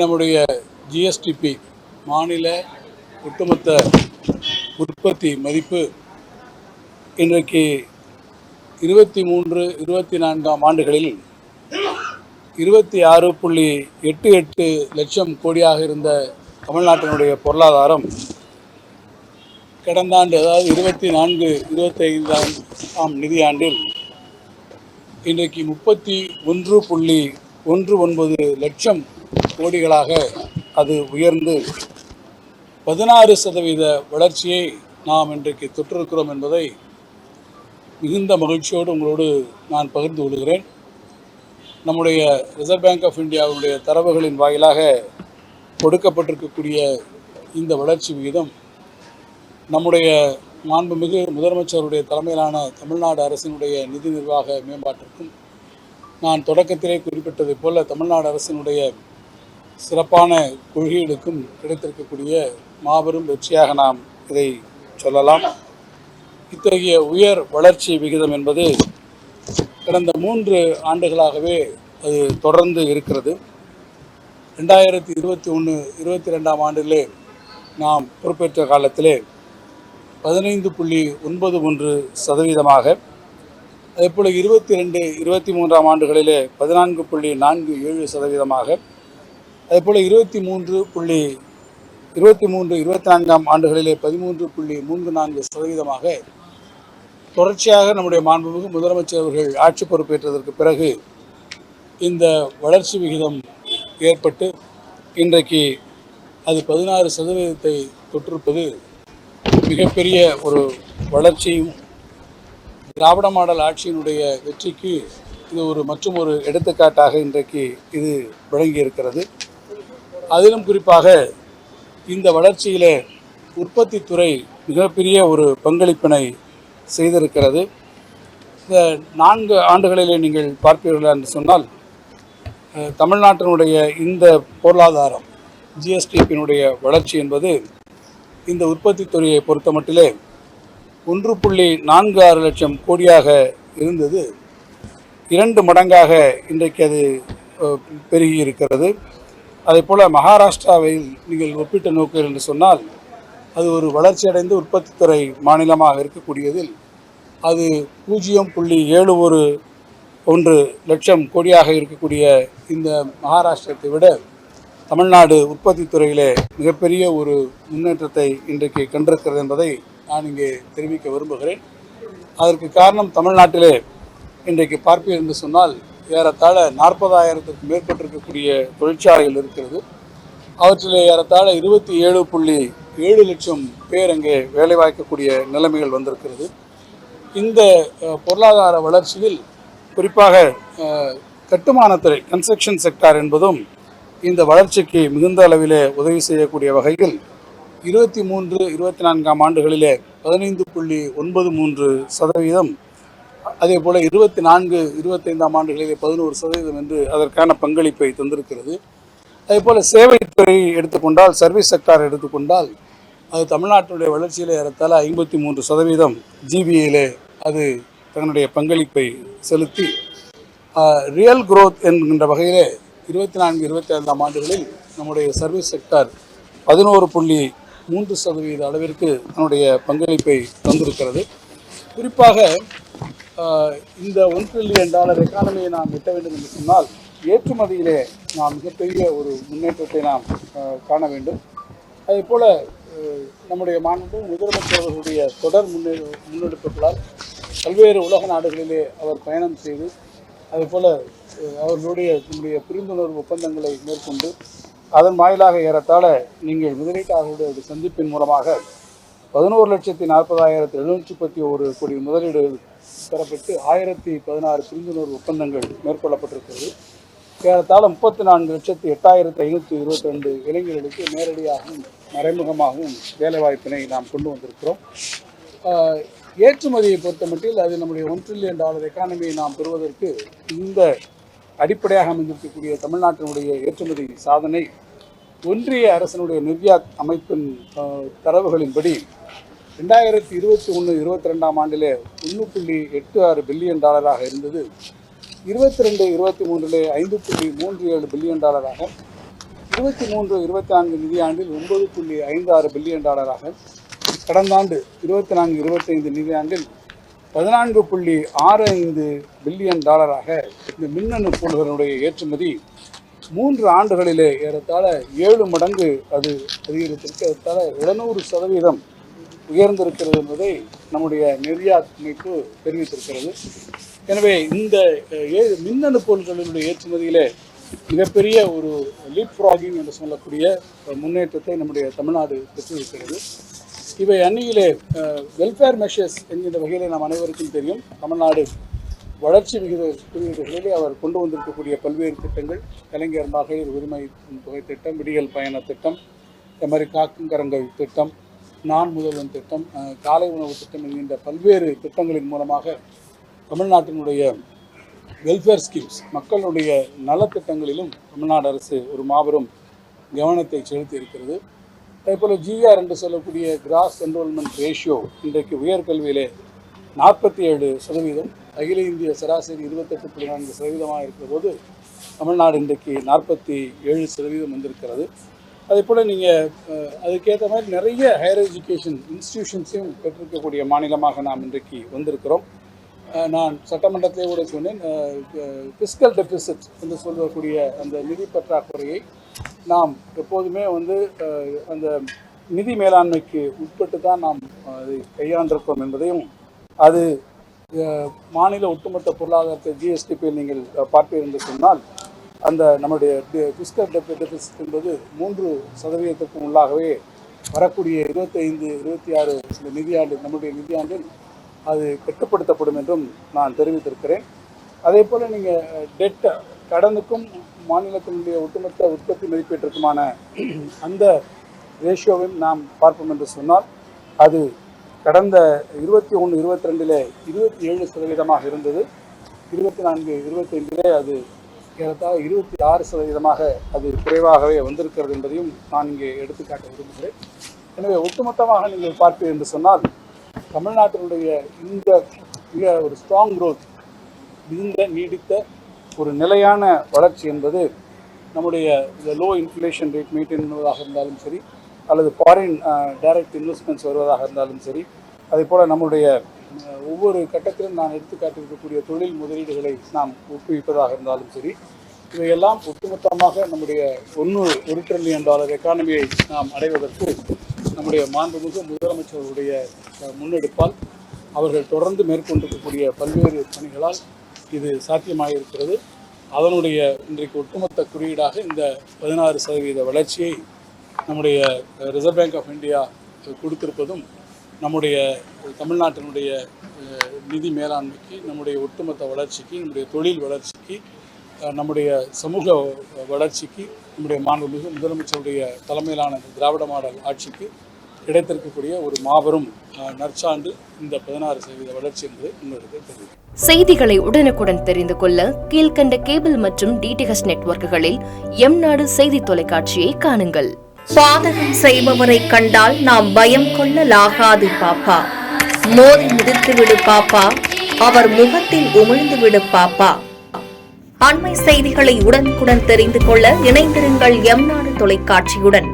நம்முடைய ஜிஎஸ்டிபி மாநில ஒட்டுமொத்த உற்பத்தி மதிப்பு இன்றைக்கு 23-24 ஆண்டுகளில் 26.88 லட்சம் கோடியாக இருந்த தமிழ்நாட்டினுடைய பொருளாதாரம் கடந்த ஆண்டு, அதாவது 24-25 நிதியாண்டில் இன்றைக்கு 31.19 லட்சம் கோடிகளாக அது உயர்ந்து 16% வளர்ச்சியை நாம் இன்றைக்கு தொற்றிருக்கிறோம் என்பதை மிகுந்த மகிழ்ச்சியோடு உங்களோடு நான் பகிர்ந்து கொள்கிறேன். நம்முடைய ரிசர்வ் பேங்க் ஆஃப் இந்தியாவுடைய தரவுகளின் வாயிலாக கொடுக்கப்பட்டிருக்கக்கூடிய இந்த வளர்ச்சி விகிதம் நம்முடைய மாண்புமிகு முதலமைச்சருடைய தலைமையிலான தமிழ்நாடு அரசினுடைய நிதி நிர்வாக மேம்பாட்டிற்கும், நான் தொடக்கத்திலே குறிப்பிட்டதைப் போல தமிழ்நாடு அரசினுடைய சிறப்பான கொள்கைகளுக்கும் கிடைத்திருக்கக்கூடிய மாபெரும் வெற்றியாக நாம் இதை சொல்லலாம். இத்தகைய உயர் வளர்ச்சி விகிதம் என்பது கடந்த 3 ஆண்டுகளாகவே அது தொடர்ந்து இருக்கிறது. 2021-22 ஆண்டிலே நாம் பொறுப்பேற்ற காலத்திலே 15.91%, அதேபோல் 22-23 ஆண்டுகளிலே 14.47%, அதேபோல் 23-24 ஆண்டுகளிலே 13.34%. தொடர்ச்சியாக நம்முடைய மாண்புமிகு முதலமைச்சர் அவர்கள் ஆட்சி பொறுப்பேற்றதற்கு பிறகு இந்த வளர்ச்சி விகிதம் ஏற்பட்டு இன்றைக்கு அது 16% தொற்றிருப்பது மிகப்பெரிய ஒரு வளர்ச்சியும் திராவிட மாடல் ஆட்சியினுடைய வெற்றிக்கு இது மற்றும் ஒரு எடுத்துக்காட்டாக இன்றைக்கு இது விளங்கியிருக்கிறது. அதிலும் குறிப்பாக இந்த வளர்ச்சியிலே உற்பத்தித்துறை மிகப்பெரிய ஒரு பங்களிப்பினை செய்திருக்கிறது. இந்த 4 ஆண்டுகளிலே நீங்கள் பார்ப்பீர்கள் என்று சொன்னால் தமிழ்நாட்டினுடைய இந்த பொருளாதாரம் ஜிஎஸ்டிபியினுடைய வளர்ச்சி என்பது இந்த உற்பத்தித்துறையை பொறுத்த மட்டிலே 1.46 லட்சம் கோடியாக இருந்தது 2 மடங்காக இன்றைக்கு அது பெருகி இருக்கிறது. அதேபோல் மகாராஷ்டிராவில் நீங்கள் ஒப்பிட்டு நோக்குங்கள் என்று சொன்னால் அது ஒரு வளர்ச்சியடைந்த உற்பத்தித்துறை மாநிலமாக இருக்கக்கூடியதில் அது 0.71 லட்சம் கோடியாக இருக்கக்கூடிய இந்த மகாராஷ்டிரத்தை விட தமிழ்நாடு உற்பத்தித்துறையிலே மிகப்பெரிய ஒரு முன்னேற்றத்தை இன்றைக்கு கண்டிருக்கிறது என்பதை நான் இங்கே தெரிவிக்க விரும்புகிறேன். அதற்கு காரணம் தமிழ்நாட்டிலே இன்றைக்கு பார்ப்பீர்கள் என்று சொன்னால் ஏறத்தாழ 40,000க்கும் மேற்பட்டிருக்கக்கூடிய தொழிற்சாலைகள் இருக்கிறது. அவற்றிலே ஏறத்தாழ 27.7 லட்சம் பேர் அங்கே வேலைவாய்க்கக்கூடிய நிலைமைகள் வந்திருக்கிறது. இந்த பொருளாதார வளர்ச்சியில் குறிப்பாக கட்டுமானத்துறை கன்ஸ்ட்ரக்ஷன் செக்டார் என்பதும் இந்த வளர்ச்சிக்கு மிகுந்த அளவிலே உதவி செய்யக்கூடிய வகையில் 23-24 ஆண்டுகளிலே 15.93%, அதே போல் 24-25 ஆண்டுகளிலே 11% என்று அதற்கான பங்களிப்பை தந்திருக்கிறது. அதே போல் சேவைத்துறை எடுத்துக்கொண்டால், சர்வீஸ் செக்டார் எடுத்துக்கொண்டால் அது தமிழ்நாட்டினுடைய வளர்ச்சியில் ஏறத்தாழ 53% ஜிபிஏலே அது தன்னுடைய பங்களிப்பை செலுத்தி ரியல் குரோத் என்கின்ற வகையிலே 24-25 ஆண்டுகளில் நம்முடைய சர்வீஸ் செக்டார் 11.3% அளவிற்கு தன்னுடைய பங்களிப்பை தந்திருக்கிறது. குறிப்பாக இந்த $1 trillion எக்கானமியை நாம் எட்ட வேண்டும் என்று சொன்னால் ஏற்றுமதியிலே நாம் மிகப்பெரிய ஒரு முன்னேற்றத்தை நாம் காண வேண்டும். அதே போல் நம்முடைய மாண்பு முதலமைச்சர் அவர்களுடைய தொடர் முன்னெடுப்புகளால் பல்வேறு உலக நாடுகளிலே அவர் பயணம் செய்து அதேபோல் அவர்களுடைய நம்முடைய புரிந்துணர்வு ஒப்பந்தங்களை மேற்கொண்டு அதன் வாயிலாக ஏறத்தாழ நீங்கள் முதலீட்டாளர்களுடைய சந்திப்பின் மூலமாக 11,40,731 கோடி முதலீடுகள் பெறப்பட்டு 1016 புரிந்துணர்வு ஒப்பந்தங்கள் மேற்கொள்ளப்பட்டிருக்கிறது. ஏறத்தாழ 34,08,522 இளைஞர்களுக்கு நேரடியாகவும் மறைமுகமாகவும் வேலைவாய்ப்பினை நாம் கொண்டு வந்திருக்கிறோம். ஏற்றுமதியை பொறுத்தமட்டில் அது நம்முடைய $1 trillion எக்கானமியை நாம் பெறுவதற்கு இந்த அடிப்படையாக அமைந்திருக்கக்கூடிய தமிழ்நாட்டினுடைய ஏற்றுமதி சாதனை ஒன்றிய அரசினுடைய நிர்யாத் அமைப்பின் தரவுகளின்படி 2021-22 ஆண்டிலே $1.86 பில்லியன் இருந்தது. 22-23 5.37 பில்லியன் டாலராக 23-24 நிதியாண்டில் $9.56 பில்லியன், கடந்த ஆண்டு 24-25 நிதியாண்டில் $14.65 பில்லியன் இந்த மின்னணு பொருள்களுடைய ஏற்றுமதி 3 ஆண்டுகளிலே ஏறத்தாழ 7 மடங்கு அது அதிகரித்திருக்கு. ஏறத்தாழ 700% உயர்ந்திருக்கிறது என்பதை நம்முடைய நிர்யாத் அமைப்பு தெரிவித்திருக்கிறது. எனவே இந்த மின்னணு பொருட்களினுடைய ஏற்றுமதியிலே மிகப்பெரிய ஒரு லீப் ஃப்ராகிங் என்று சொல்லக்கூடிய முன்னேற்றத்தை நம்முடைய தமிழ்நாடு பெற்றிருக்கிறது. இவை அந்நியிலே வெல்ஃபேர் மெஷர்ஸ் என்கின்ற வகையில் நாம் அனைவருக்கும் தெரியும். தமிழ்நாடு வளர்ச்சி குறியீடுகளிலே அவர் கொண்டு வந்திருக்கக்கூடிய பல்வேறு திட்டங்கள், கலைஞர் மகளிர் உரிமை தொகை திட்டம், விடியல் பயண திட்டம், இந்த மாதிரி காக்கும் கரங்கள் திட்டம், நான் முதல்வன் திட்டம், காலை உணவு திட்டம் என்கின்ற பல்வேறு திட்டங்களின் மூலமாக தமிழ்நாட்டினுடைய வெல்ஃபேர் ஸ்கீம்ஸ், மக்களுடைய நலத்திட்டங்களிலும் தமிழ்நாடு அரசு ஒரு மாபெரும் கவனத்தை செலுத்தி இருக்கிறது. அதேபோல் ஜிஆர் என்று சொல்லக்கூடிய கிராஸ் என்ரோல்மெண்ட் ரேஷியோ இன்றைக்கு உயர்கல்வியிலே 47%, அகில இந்திய சராசரி 28.4% இருக்கிற போது தமிழ்நாடு இன்றைக்கு 47% வந்திருக்கிறது. அதே போல் நீங்கள் அதுக்கேற்ற மாதிரி நிறைய ஹையர் எஜுகேஷன் இன்ஸ்டிடியூஷன்ஸையும் பெற்றிருக்கக்கூடிய மாநிலமாக நாம் இன்றைக்கு வந்திருக்கிறோம். நான் சட்டமன்றத்திலே கூட சொன்னேன், ஃபிஸ்கல் டெபிசிட் என்று சொல்லக்கூடிய அந்த நிதி பற்றாக்குறையை நாம் எப்போதுமே அந்த நிதி மேலாண்மைக்கு உட்பட்டு தான் நாம் அதை கையாண்டிருக்கோம் என்பதையும், அது மாநில ஒட்டுமொத்த பொருளாதாரத்தை ஜிஎஸ்டிபியில் நீங்கள் பார்ப்பீர்கள் என்று சொன்னால் அந்த நம்முடைய ஃபிஸ்கல் டெபிசிட் என்பது 3% உள்ளாகவே வரக்கூடிய 25-26 நிதியாண்டு நம்முடைய நிதியாண்டில் அது கட்டுப்படுத்தப்படும் என்றும் நான் தெரிவித்திருக்கிறேன். அதே போல் நீங்கள் டெட் கடனுக்கும் மாநிலத்தினுடைய ஒட்டுமொத்த உற்பத்தி மதிப்பீட்டிற்குமான அந்த ரேஷியோவையும் நாம் பார்ப்போம் என்று சொன்னால் அது கடந்த 21-22 27% இருந்தது. 24-25 அது ஏறத்தாழ 26% அது குறைவாகவே வந்திருக்கிறது என்பதையும் நான் இங்கே எடுத்துக்காட்ட விரும்புகிறேன். எனவே ஒட்டுமொத்தமாக நீங்கள் பார்ப்பீர்கள் என்று சொன்னால் தமிழ்நாட்டினுடைய இந்த மிக ஒரு ஸ்ட்ராங் க்ரோத், இந்த நீடித்த ஒரு நிலையான வளர்ச்சி என்பது நம்முடைய இந்த லோ இன்ஃப்ளேஷன் ரேட் மெயின்டைன் பண்ணுவதாக இருந்தாலும் சரி, அல்லது ஃபாரின் டைரக்ட் இன்வெஸ்ட்மெண்ட்ஸ் வருவதாக இருந்தாலும் சரி, அதே போல் நம்முடைய ஒவ்வொரு கட்டத்திலும் நான் எடுத்துக்காட்டிருக்கக்கூடிய தொழில் முதலீடுகளை நாம் ஊக்குவிப்பதாக இருந்தாலும் சரி, இவையெல்லாம் ஒட்டுமொத்தமாக நம்முடைய $1 ட்ரில்லியன் எக்கானமியை நாம் அடைவதற்கு நம்முடைய மாண்புமிகு முதலமைச்சருடைய முன்னெடுப்பால் அவர்கள் தொடர்ந்து மேற்கொண்டிருக்கக்கூடிய பல்வேறு பணிகளால் இது சாத்தியமாகியிருக்கிறது. அதனுடைய இன்றைக்கு ஒட்டுமொத்த குறியீடாக இந்த 16% வளர்ச்சியை நம்முடைய ரிசர்வ் பேங்க் ஆஃப் இந்தியா கொடுத்திருப்பதும் நம்முடைய தமிழ்நாட்டினுடைய நிதி மேலாண்மைக்கு, நம்முடைய ஒட்டுமொத்த வளர்ச்சிக்கு, நம்முடைய தொழில் வளர்ச்சிக்கு, நம்முடைய சமூக வளர்ச்சிக்கு, நம்முடைய மாண்புமிகு முதலமைச்சருடைய தலைமையிலான திராவிட மாடல் ஆட்சிக்கு கிடைத்திருக்கக்கூடிய ஒரு மாபெரும் நற்சான்று இந்த 16% வளர்ச்சி என்பதை உங்களுக்கு தெரியும். செய்திகளை உடனுக்குடன் தெரிந்து கொள்ள கீழ்கண்ட கேபிள் மற்றும் டிடிஎச் நெட்வொர்க்குகளில் எம்நாடு செய்தி தொலைக்காட்சியை காணுங்கள். பாதகம் செய்பவரை கண்டால் நாம் பயம் கொள்ளலாகாது பாப்பா. மோதி மிதித்து விடு பாப்பா, அவர் முகத்தில் உமிழ்ந்து விடு பாப்பா. அண்மை செய்திகளை உடனுக்குடன் தெரிந்து கொள்ள இணைந்திருங்கள் எம்நாடு தொலைக்காட்சியுடன்.